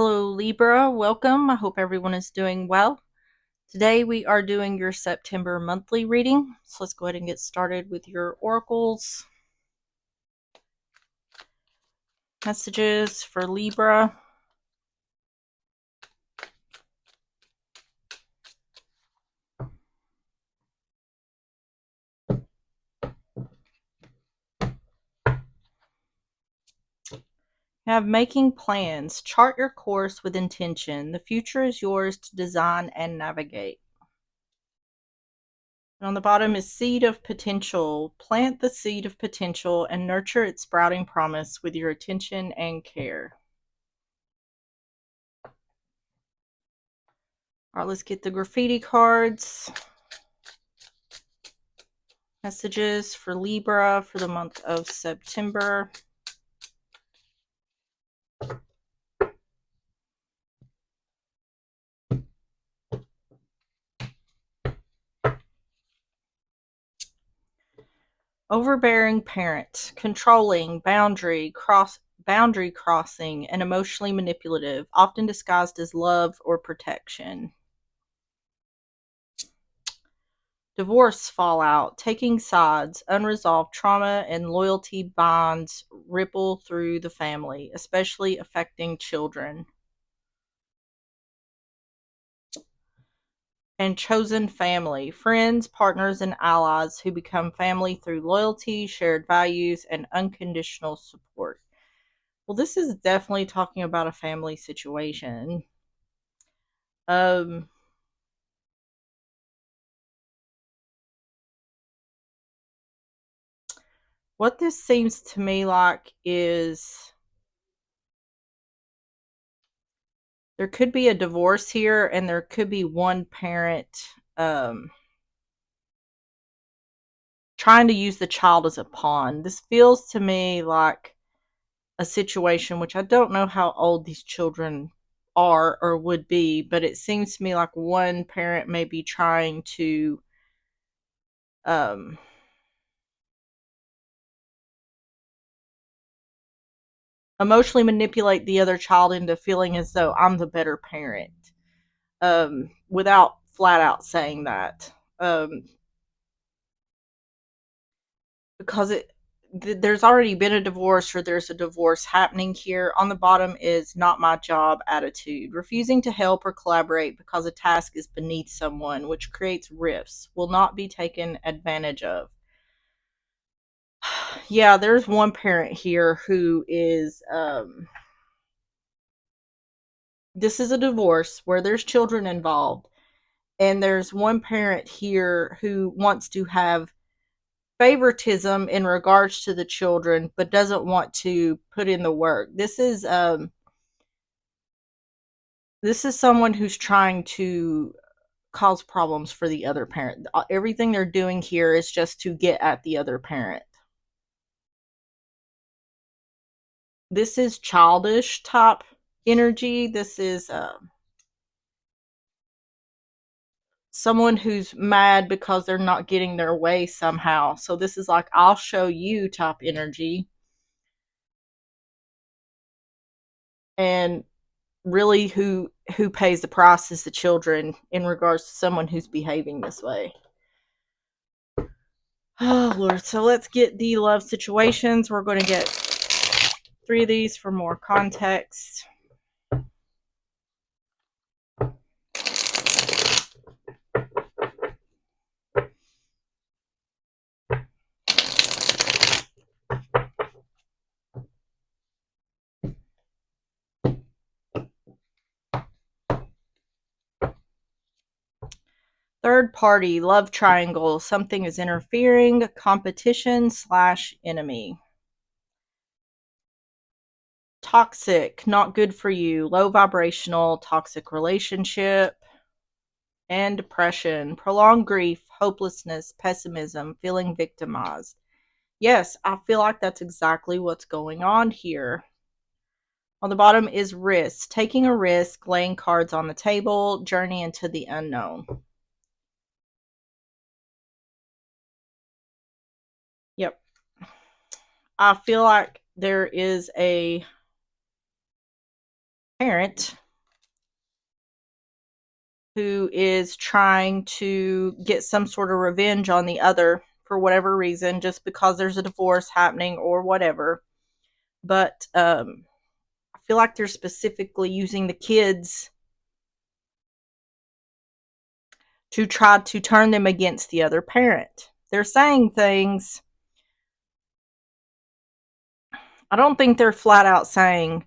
Hello Libra, welcome. I hope everyone is doing well. Today we are doing your September monthly reading. So let's go ahead and get started with your oracles. Messages for Libra. Have making plans. Chart your course with intention. The future is yours to design and navigate. And on the bottom is seed of potential. Plant the seed of potential and nurture its sprouting promise with your attention and care. All right, let's get the graffiti cards. Messages for Libra for the month of September. Overbearing parent, controlling, boundary crossing, and emotionally manipulative, often disguised as love or protection. Divorce fallout, taking sides, unresolved trauma and loyalty bonds ripple through the family, especially affecting children. And chosen family, friends, partners, and allies who become family through loyalty, shared values, and unconditional support. Well, this is definitely talking about a family situation. Um, what this seems to me like is there could be a divorce here, and there could be one parent trying to use the child as a pawn. This feels to me like a situation which I don't know how old these children are or would be, but it seems to me like one parent may be trying to um, emotionally manipulate the other child into feeling as though I'm the better parent, without flat out saying that. Because there's already been a divorce, or there's a divorce happening here. On the bottom is not my job attitude. Refusing to help or collaborate because a task is beneath someone, which creates rifts, will not be taken advantage of. Yeah, there's one parent here who is this is a divorce where there's children involved, and there's one parent here who wants to have favoritism in regards to the children but doesn't want to put in the work. This is someone who's trying to cause problems for the other parent. Everything they're doing here is just to get at the other parent. This is childish type energy. This is someone who's mad because they're not getting their way somehow. So this is like, I'll show you type energy. And really, who pays the price is the children in regards to someone who's behaving this way. Oh Lord. So let's get the love situations. We're going to get 3 of these for more context. Third party, love triangle. Something is interfering, competition / enemy. Toxic, not good for you, low vibrational, toxic relationship. And depression, prolonged grief, hopelessness, pessimism, feeling victimized. Yes, I feel like that's exactly what's going on here. On the bottom is risk, taking a risk, laying cards on the table, journey into the unknown. Yep. I feel like there is a parent who is trying to get some sort of revenge on the other for whatever reason, just because there's a divorce happening or whatever. But I feel like they're specifically using the kids to try to turn them against the other parent. They're saying things. I don't think they're flat out saying,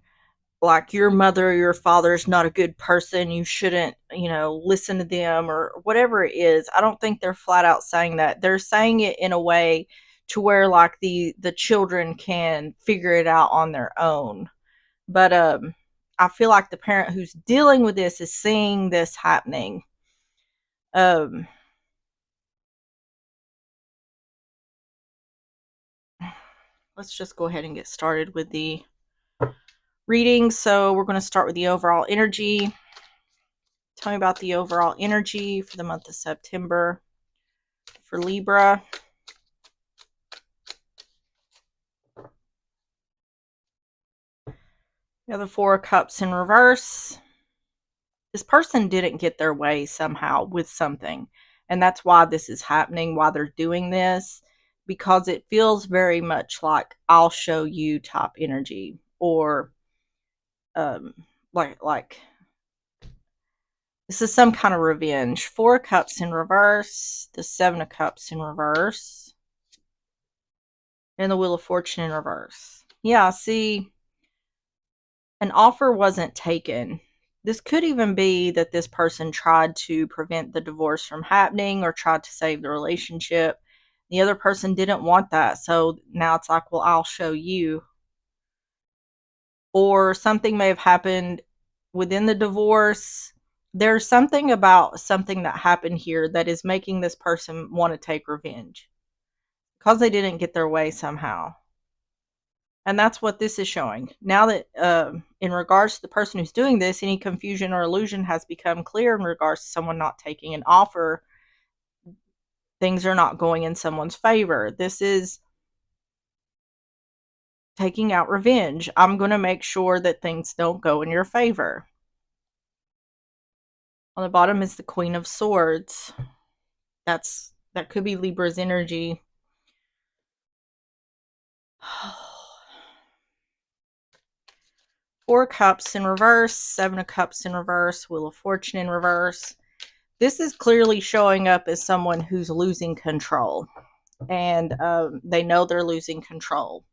like, your mother or your father is not a good person, you shouldn't, listen to them, or whatever it is. I don't think they're flat out saying that. They're saying it in a way to where, like, the children can figure it out on their own. But I feel like the parent who's dealing with this is seeing this happening. um let's just go ahead and get started with the reading. So we're going to start with the overall energy. Tell me about the overall energy for the month of September for Libra. We have the Four of Cups in reverse. This person didn't get their way somehow with something. And that's why this is happening, why they're doing this. Because it feels very much like I'll show you type energy. Or um, like this is some kind of revenge. Four of Cups in reverse. The Seven of Cups in reverse. And the Wheel of Fortune in reverse. Yeah, see, an offer wasn't taken. This could even be that this person tried to prevent the divorce from happening or tried to save the relationship. The other person didn't want that. So now it's like, well, I'll show you. Or something may have happened within the divorce. There's something about something that happened here that is making this person want to take revenge because they didn't get their way somehow. And that's what this is showing. Now that in regards to the person who's doing this, any confusion or illusion has become clear in regards to someone not taking an offer. Things are not going in someone's favor. This is taking out revenge. I'm going to make sure that things don't go in your favor. On the bottom is the Queen of Swords. That could be Libra's energy. Four Cups in reverse, Seven of Cups in reverse, Wheel of Fortune in reverse. This is clearly showing up as someone who's losing control. And they know they're losing control.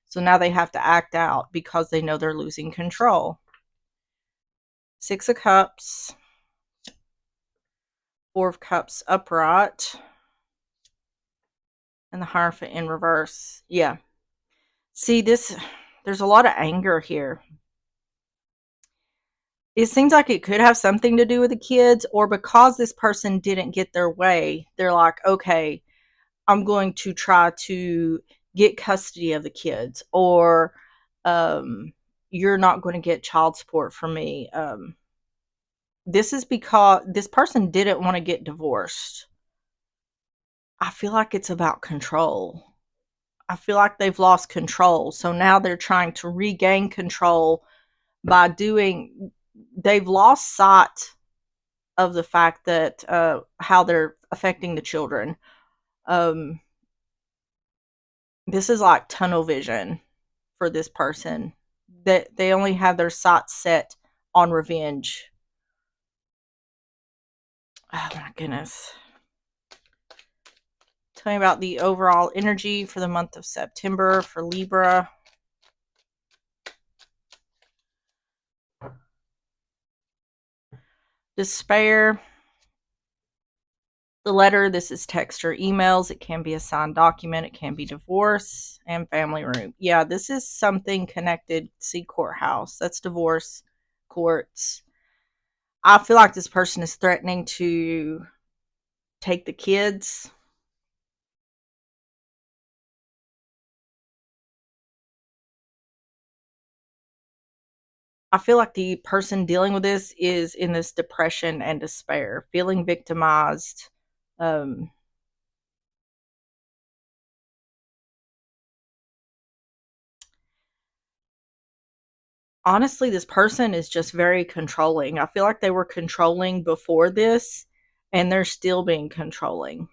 So now they have to act out because they know they're losing control. Six of Cups. Four of Cups upright. And the Hierophant in reverse. Yeah. See, there's a lot of anger here. It seems like it could have something to do with the kids, or because this person didn't get their way, they're like, okay, I'm going to try to get custody of the kids, or you're not going to get child support from me. This is because this person didn't want to get divorced. I feel like it's about control. I feel like they've lost control. So now they're trying to regain control by they've lost sight of the fact that how they're affecting the children. Um, this is like tunnel vision for this person. That they only have their sights set on revenge. Oh my goodness. Tell me about the overall energy for the month of September for Libra. Despair. The letter, this is text or emails. It can be a signed document. It can be divorce and family room. Yeah, this is something connected. See, courthouse. That's divorce, courts. I feel like this person is threatening to take the kids. I feel like the person dealing with this is in this depression and despair, feeling victimized. Um, Honestly, this person is just very controlling. I feel like they were controlling before this, and they're still being controlling.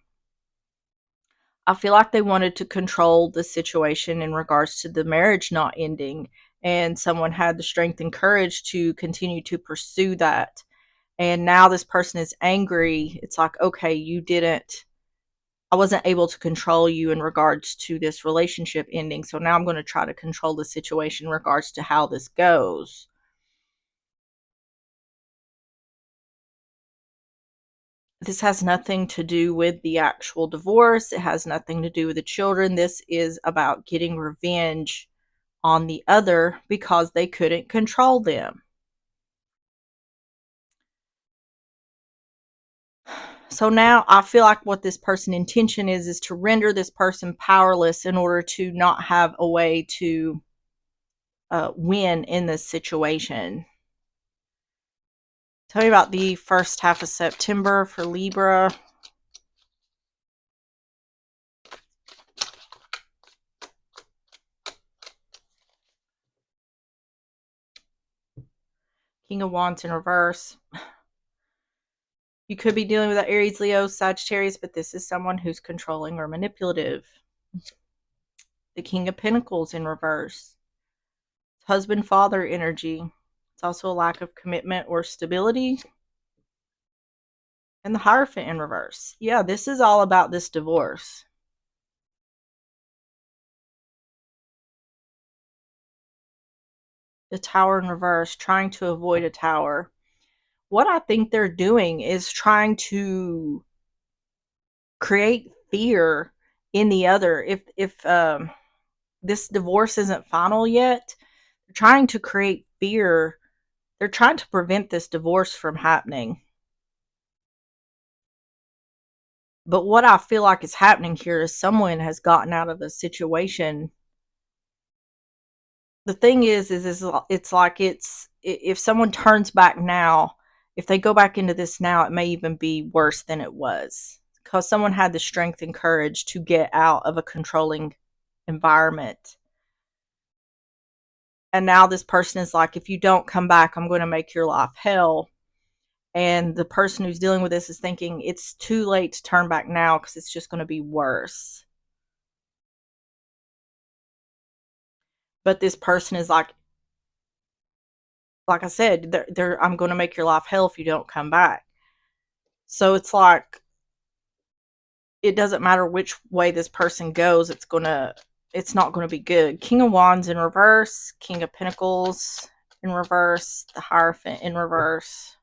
I feel like they wanted to control the situation in regards to the marriage not ending, and someone had the strength and courage to continue to pursue that. And now this person is angry. It's like, okay, I wasn't able to control you in regards to this relationship ending. So now I'm going to try to control the situation in regards to how this goes. This has nothing to do with the actual divorce. It has nothing to do with the children. This is about getting revenge on the other because they couldn't control them. So now I feel like what this person's intention is to render this person powerless in order to not have a way to win in this situation. Tell me about the first half of September for Libra. King of Wands in reverse. You could be dealing with an Aries, Leo, Sagittarius, but this is someone who's controlling or manipulative. The King of Pentacles in reverse. Husband, father energy. It's also a lack of commitment or stability. And the Hierophant in reverse. Yeah, this is all about this divorce. The Tower in reverse, trying to avoid a tower. What I think they're doing is trying to create fear in the other. If this divorce isn't final yet, they're trying to create fear. They're trying to prevent this divorce from happening. But what I feel like is happening here is someone has gotten out of a situation. The thing is it's like if someone turns back now, if they go back into this now, it may even be worse than it was because someone had the strength and courage to get out of a controlling environment. And now this person is like, if you don't come back, I'm going to make your life hell. And the person who's dealing with this is thinking it's too late to turn back now because it's just going to be worse. But this person is like I said, I'm going to make your life hell if you don't come back. So it's like, it doesn't matter which way this person goes, it's not going to be good. King of Wands in reverse, King of Pentacles in reverse, the Hierophant in reverse,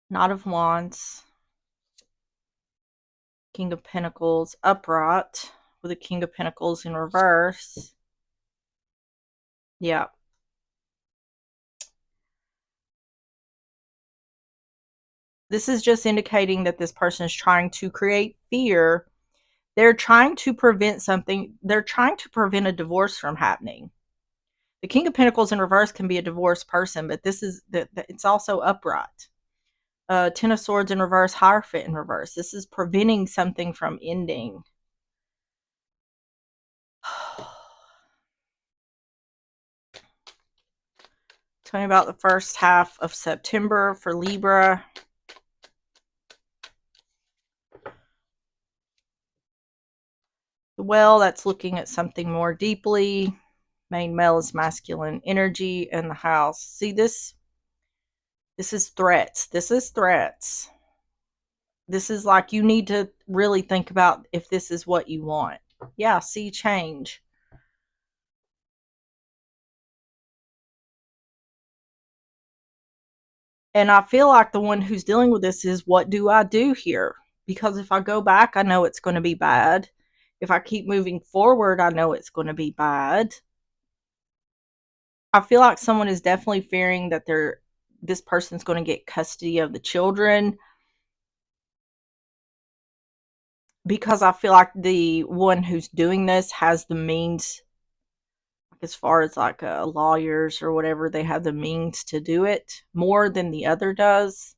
Knight of Wands, King of Pentacles upright with the King of Pentacles in reverse. Yeah. This is just indicating that this person is trying to create fear. They're trying to prevent something. They're trying to prevent a divorce from happening. The King of Pentacles in reverse can be a divorced person, but it's also upright. Ten of Swords in reverse, Hierophant in reverse. This is preventing something from ending. Tell me about the first half of September for Libra. The Well, that's looking at something more deeply. Main male is masculine energy in the house. See, this is threats. This is threats. This is like, you need to really think about if this is what you want. Yeah, see change. And I feel like the one who's dealing with this is, what do I do here? Because if I go back, I know it's going to be bad. If I keep moving forward, I know it's going to be bad. I feel like someone is definitely fearing that this person's going to get custody of the children, because I feel like the one who's doing this has the means, as far as like lawyers or whatever, they have the means to do it more than the other does.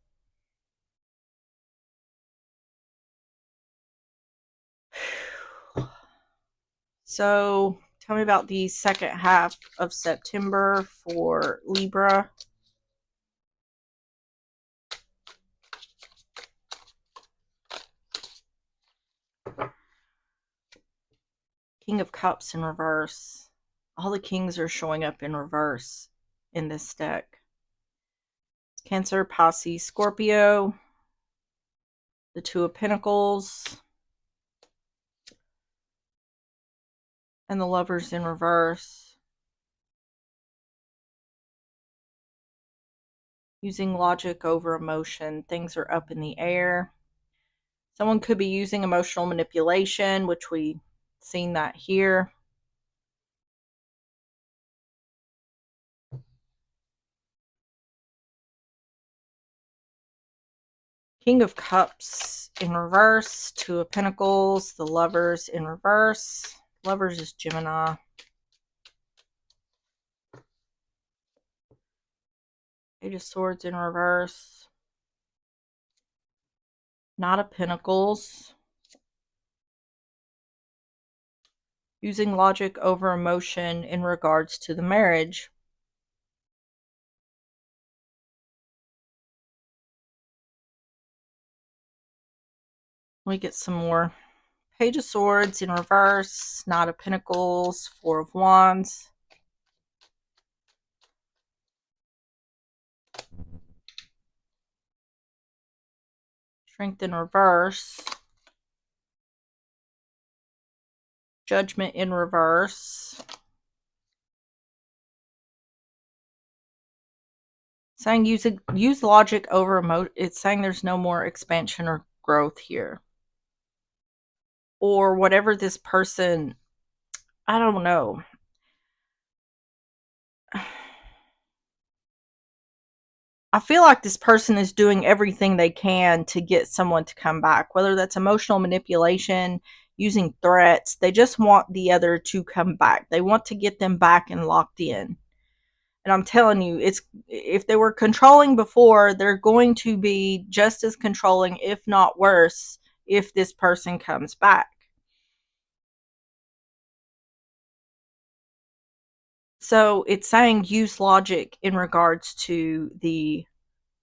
So Tell me about the second half of September for Libra. King of Cups in reverse. All the kings are showing up in reverse in this deck. Cancer, Pisces, Scorpio. The Two of Pentacles. And the Lovers in reverse. Using logic over emotion. Things are up in the air. Someone could be using emotional manipulation, which we've seen that here. King of Cups in reverse. Two of Pentacles. The Lovers in reverse. Lovers is Gemini. Page of Swords in reverse. Knight of Pentacles. Using logic over emotion in regards to the marriage. Let me get some more. Page of Swords in reverse. Knight of Pentacles. Four of Wands. Strength in reverse. Judgment in reverse. Saying use logic over emotion. It's saying there's no more expansion or growth here. Or whatever this person, I don't know. I feel like this person is doing everything they can to get someone to come back, whether that's emotional manipulation, using threats. They just want the other to come back. They want to get them back and locked in. And I'm telling you, it's if they were controlling before, they're going to be just as controlling, if not worse, if this person comes back. So it's saying use logic in regards to the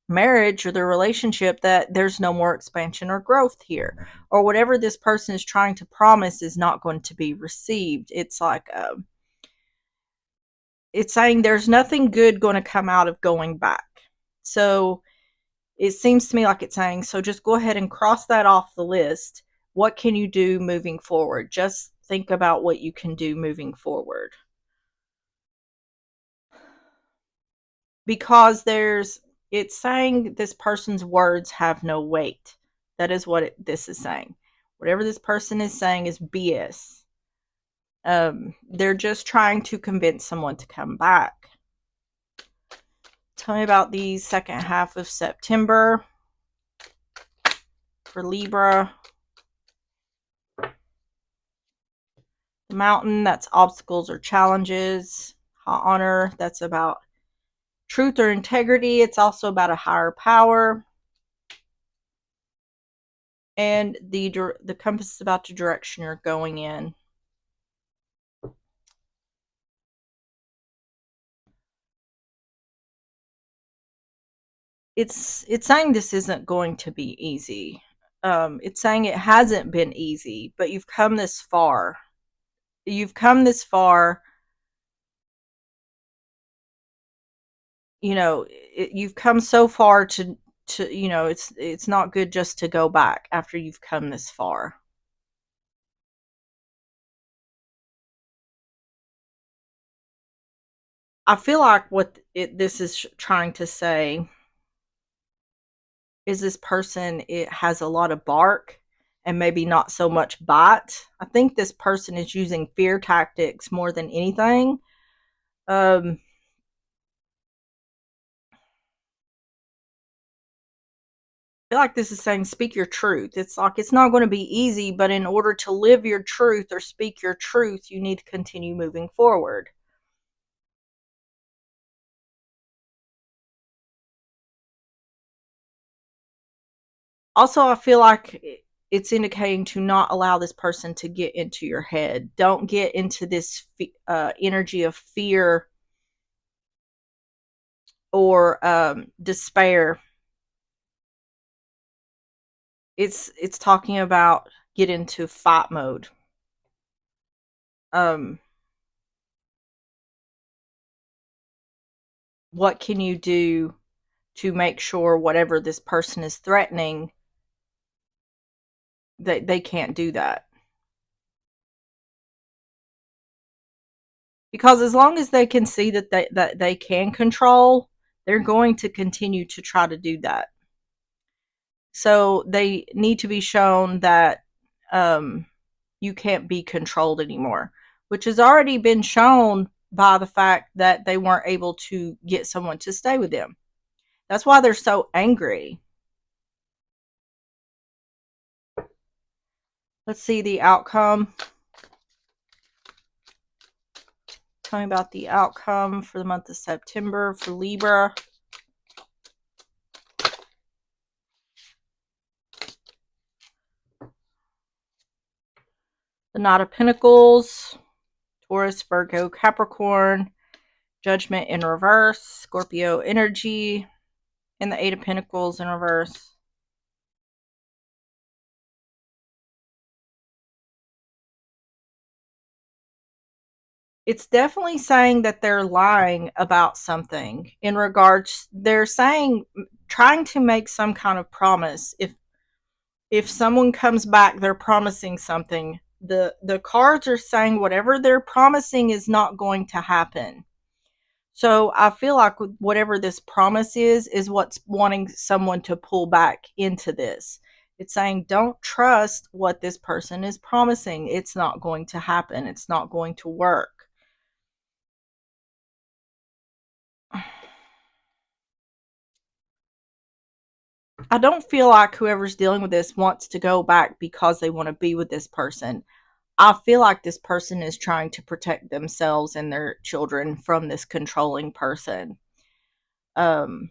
marriage or the relationship, that there's no more expansion or growth here, or whatever this person is trying to promise is not going to be received. It's like it's saying there's nothing good going to come out of going back. So it seems to me like it's saying, so just go ahead and cross that off the list. What can you do moving forward? Just think about what you can do moving forward. Because it's saying this person's words have no weight. That is what this is saying. Whatever this person is saying is BS. They're just trying to convince someone to come back. Tell me about the second half of September for Libra. The Mountain, that's obstacles or challenges. High Honor, that's about truth or integrity. It's also about a higher power. And the compass is about the direction you're going in. It's saying this isn't going to be easy. It's saying it hasn't been easy, but you've come this far. You've come this far. You know, you've come so far to you know, it's not good just to go back after you've come this far. I feel like what this is trying to say is this person, it has a lot of bark and maybe not so much bite. I think this person is using fear tactics more than anything. I feel like this is saying speak your truth. It's like it's not going to be easy, but in order to live your truth or speak your truth, you need to continue moving forward. Also, I feel like it's indicating to not allow this person to get into your head. Don't get into this energy of fear or despair. It's talking about get into fight mode. Um, what can you do to make sure whatever this person is threatening, that they can't do that? Because as long as they can see that they can control, they're going to continue to try to do that. So they need to be shown that um, you can't be controlled anymore, which has already been shown by the fact that they weren't able to get someone to stay with them. That's why they're so angry. Let's see the outcome. Tell me about the outcome for the month of September for Libra. The Knight of Pentacles, Taurus, Virgo, Capricorn, Judgment in reverse, Scorpio energy, and the Eight of Pentacles in reverse. It's definitely saying that they're lying about something in regards, they're saying, trying to make some kind of promise. If someone comes back, they're promising something. The cards are saying whatever they're promising is not going to happen. So I feel like whatever this promise is what's wanting someone to pull back into this. It's saying don't trust what this person is promising. It's not going to happen. It's not going to work. I don't feel like whoever's dealing with this wants to go back because they want to be with this person. I feel like this person is trying to protect themselves and their children from this controlling person. Um,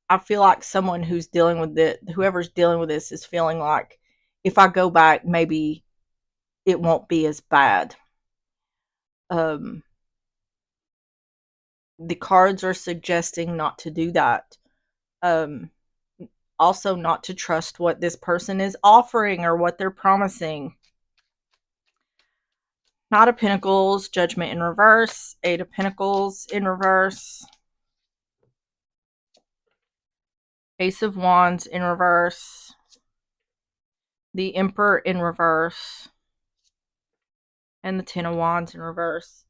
I feel like someone who's dealing with it, whoever's dealing with this, is feeling like if I go back, maybe it won't be as bad. Um, the cards are suggesting not to do that. Um, also, not to trust what this person is offering or what they're promising. Knight of Pentacles, Judgment in reverse, Eight of Pentacles in reverse, Ace of Wands in reverse, the Emperor in reverse, and the Ten of Wands in reverse.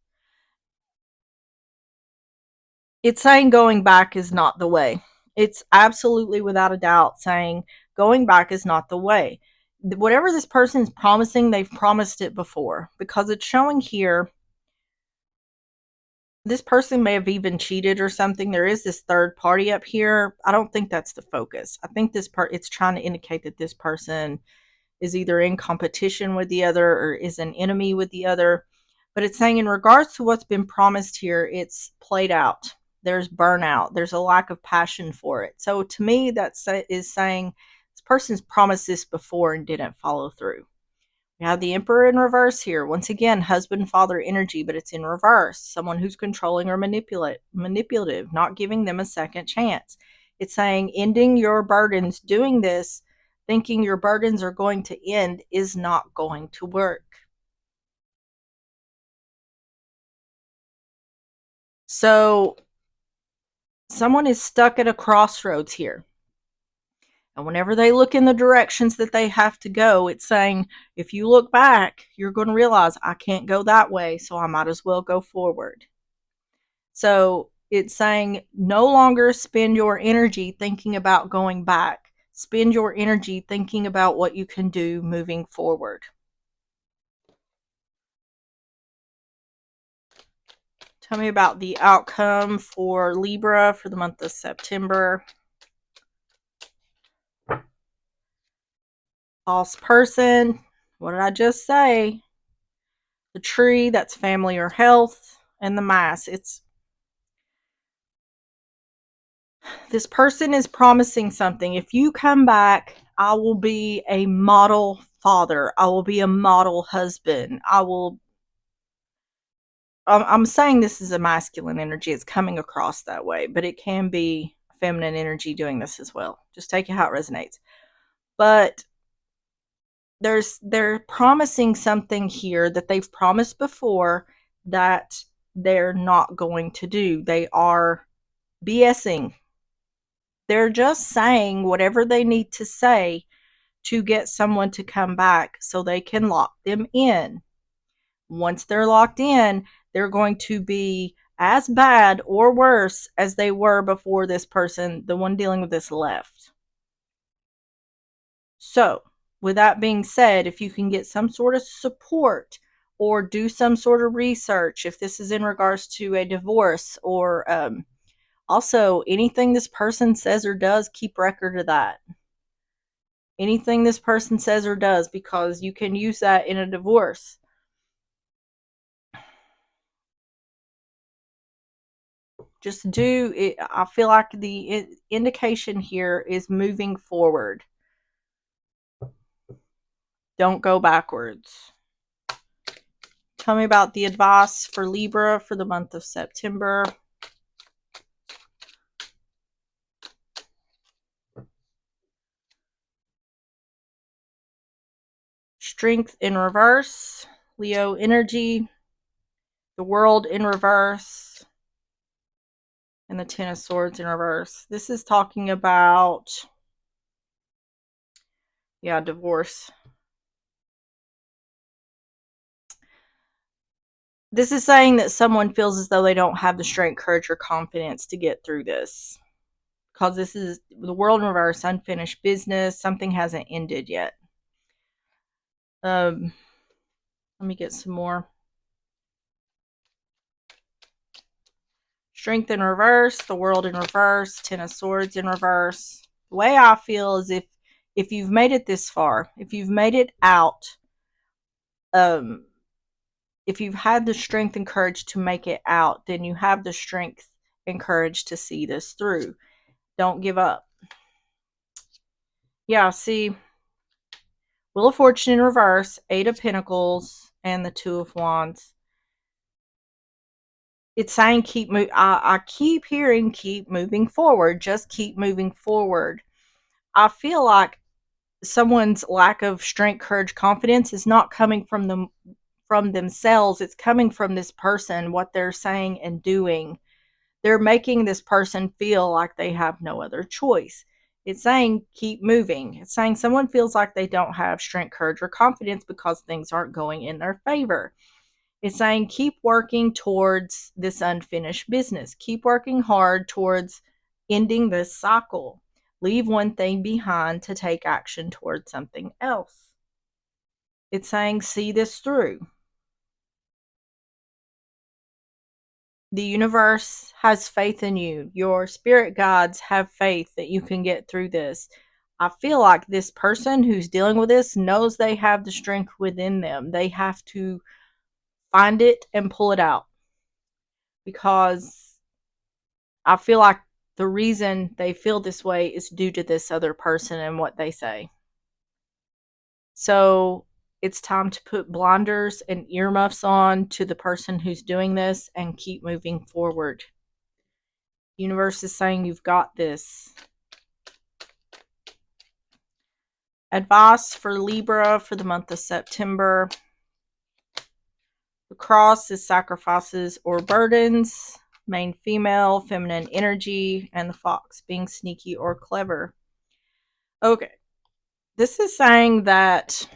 It's saying going back is not the way. It's absolutely without a doubt saying going back is not the way. Whatever this person is promising, they've promised it before, because it's showing here this person may have even cheated or something. There is this third party up here. I don't think that's the focus. I think this part, it's trying to indicate that this person is either in competition with the other or is an enemy with the other. But it's saying in regards to what's been promised here, it's played out. There's burnout. There's a lack of passion for it. So to me, that is saying this person's promised this before and didn't follow through. We have the Emperor in reverse here. Once again, husband, father energy, but it's in reverse. Someone who's controlling or manipulative, not giving them a second chance. It's saying ending your burdens, doing this, thinking your burdens are going to end, is not going to work. So someone is stuck at a crossroads here. And whenever they look in the directions that they have to go, it's saying, if you look back, you're going to realize I can't go that way, so I might as well go forward. So it's saying no longer spend your energy thinking about going back. Spend your energy thinking about what you can do moving forward. Tell me about the outcome for Libra for the month of September. False person. What did I just say? The tree, that's family or health, and the mass. It's this person is promising something. If you come back, I will be a model father. I will be a model husband. I'm saying this is a masculine energy. It's coming across that way, but it can be feminine energy doing this as well. Just take it how it resonates. But they're promising something here that they've promised before that they're not going to do. They are BSing. They're just saying whatever they need to say to get someone to come back so they can lock them in. Once they're locked in, they're going to be as bad or worse as they were before this person, the one dealing with this, left. So, with that being said, if you can get some sort of support or do some sort of research, if this is in regards to a divorce or also anything this person says or does, keep record of that. Anything this person says or does, because you can use that in a divorce. Just do it. I feel like the indication here is moving forward. Don't go backwards. Tell me about the advice for Libra for the month of September. Strength in reverse. Leo energy. The world in reverse. And the Ten of Swords in reverse. This is talking about, divorce. This is saying that someone feels as though they don't have the strength, courage, or confidence to get through this. Because this is the world in reverse, unfinished business. Something hasn't ended yet. Let me get some more. Strength in reverse, the world in reverse, Ten of Swords in reverse. The way I feel is if you've made it this far, if you've made it out, if you've had the strength and courage to make it out, then you have the strength and courage to see this through. Don't give up. Yeah, see, Wheel of Fortune in reverse, Eight of Pentacles, and the Two of Wands. It's saying keep moving. I keep hearing keep moving forward. Just keep moving forward. I feel like someone's lack of strength, courage, confidence is not coming from them, from themselves. It's coming from this person, what they're saying and doing. They're making this person feel like they have no other choice. It's saying keep moving. It's saying someone feels like they don't have strength, courage, or confidence because things aren't going in their favor. It's saying keep working towards this unfinished business. Keep working hard towards ending this cycle. Leave one thing behind to take action towards something else. It's saying see this through. The universe has faith in you. Your spirit guides have faith that you can get through this. I feel like this person who's dealing with this knows they have the strength within them. They have to find it and pull it out. Because I feel like the reason they feel this way is due to this other person and what they say. So it's time to put blinders and earmuffs on to the person who's doing this and keep moving forward. The universe is saying you've got this. Advice for Libra for the month of September. The Cross is sacrifices or burdens. Main female, feminine energy, and the Fox being sneaky or clever. Okay. This is saying that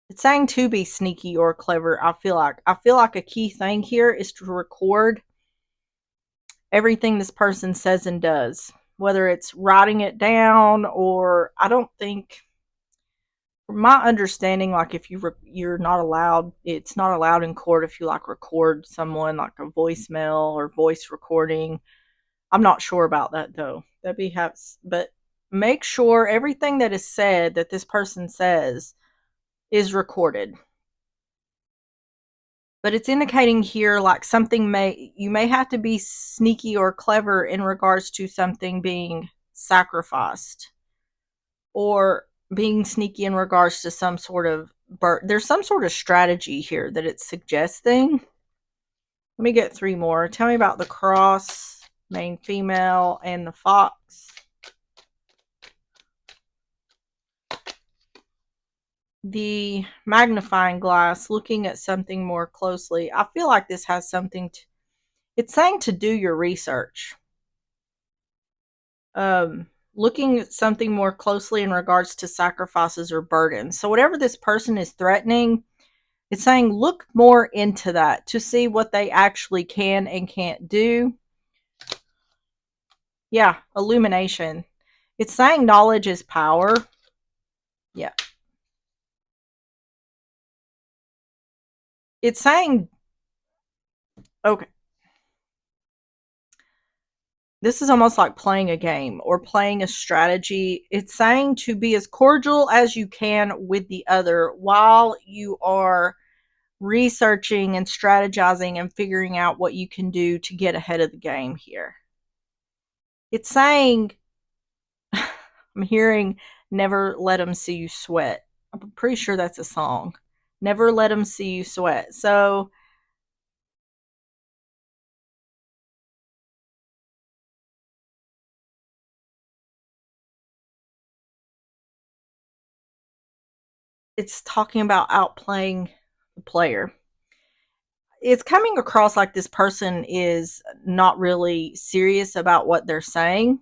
it's saying to be sneaky or clever. I feel like a key thing here is to record everything this person says and does, whether it's writing it down or I don't think, from my understanding, like if you're not allowed, it's not allowed in court if you like record someone like a voicemail or voice recording. I'm not sure about that though. That'd be but make sure everything that is said that this person says is recorded. But it's indicating here like you may have to be sneaky or clever in regards to something being sacrificed, or being sneaky in regards to some sort of there's some sort of strategy here that it's suggesting. Let me get three more. Tell me about the cross, main female, and the fox. The magnifying glass, looking at something more closely. I feel like this has something to, it's saying to do your research. Looking at something more closely in regards to sacrifices or burdens. So whatever this person is threatening, it's saying look more into that to see what they actually can and can't do. Yeah, illumination. It's saying knowledge is power. Yeah. It's saying, okay, this is almost like playing a game or playing a strategy. It's saying to be as cordial as you can with the other while you are researching and strategizing and figuring out what you can do to get ahead of the game here. It's saying, I'm hearing, never let them see you sweat. I'm pretty sure that's a song. Never let them see you sweat. So it's talking about outplaying the player. It's coming across like this person is not really serious about what they're saying,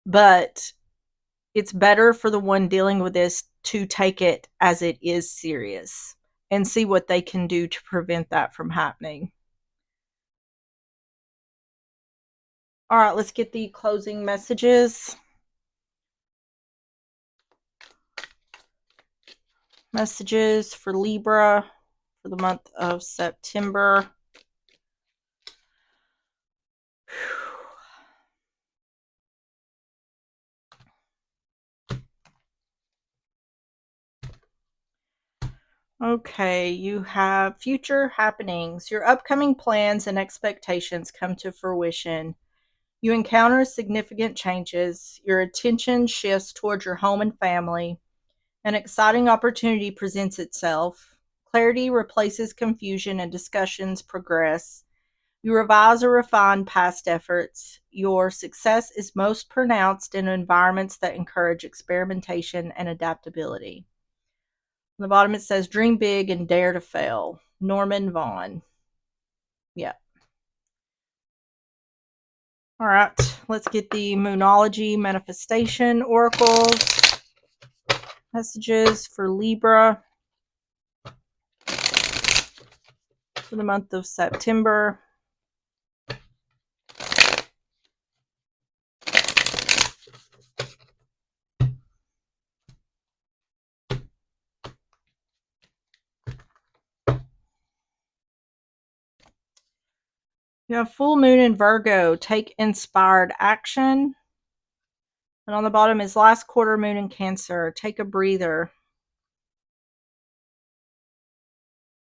but it's better for the one dealing with this to take it as it is serious and see what they can do to prevent that from happening. All right, let's get the closing messages. Messages for Libra for the month of September. Okay, you have future happenings. Your upcoming plans and expectations come to fruition. You encounter significant changes. Your attention shifts towards your home and family. An exciting opportunity presents itself. Clarity replaces confusion and discussions progress. You revise or refine past efforts. Your success is most pronounced in environments that encourage experimentation and adaptability. On the bottom it says dream big and dare to fail. Norman Vaughn. Yeah. All right, let's get the Moonology Manifestation Oracles. Messages for Libra for the month of September. You have full moon in Virgo. Take inspired action. And on the bottom is last quarter moon in Cancer. Take a breather.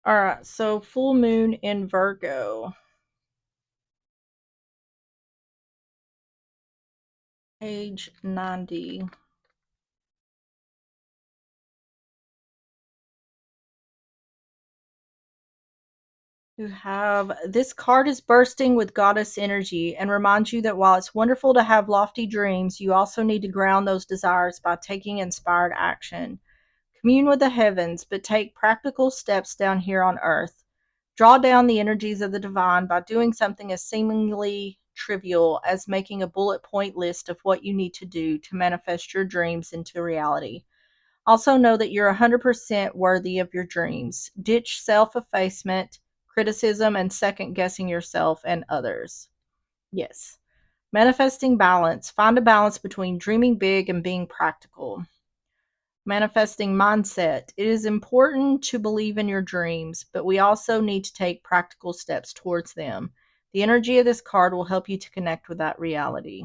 All right, so full moon in Virgo. Page 90. You have this card is bursting with goddess energy and reminds you that while it's wonderful to have lofty dreams, you also need to ground those desires by taking inspired action. Commune with the heavens, but take practical steps down here on earth. Draw down the energies of the divine by doing something as seemingly trivial as making a bullet point list of what you need to do to manifest your dreams into reality. Also, know that you're 100% worthy of your dreams. Ditch self effacement, criticism, and second guessing yourself and others. Yes. Manifesting balance. Find a balance between dreaming big and being practical. Manifesting mindset. It is important to believe in your dreams, but we also need to take practical steps towards them. The energy of this card will help you to connect with that reality.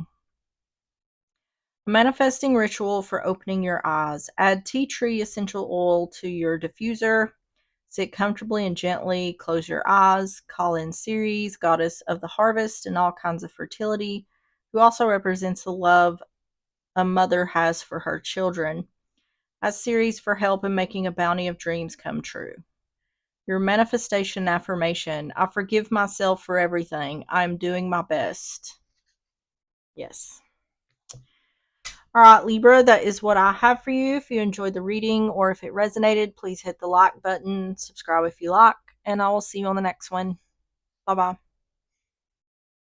Manifesting ritual for opening your eyes. Add tea tree essential oil to your diffuser. Sit comfortably and gently. Close your eyes. Call in Ceres, goddess of the harvest and all kinds of fertility, who also represents the love a mother has for her children. Ask Ceres for help in making a bounty of dreams come true. Your manifestation affirmation: I forgive myself for everything. I am doing my best. Yes. All right, Libra, that is what I have for you. If you enjoyed the reading or if it resonated, please hit the like button, subscribe if you like, and I will see you on the next one. Bye bye.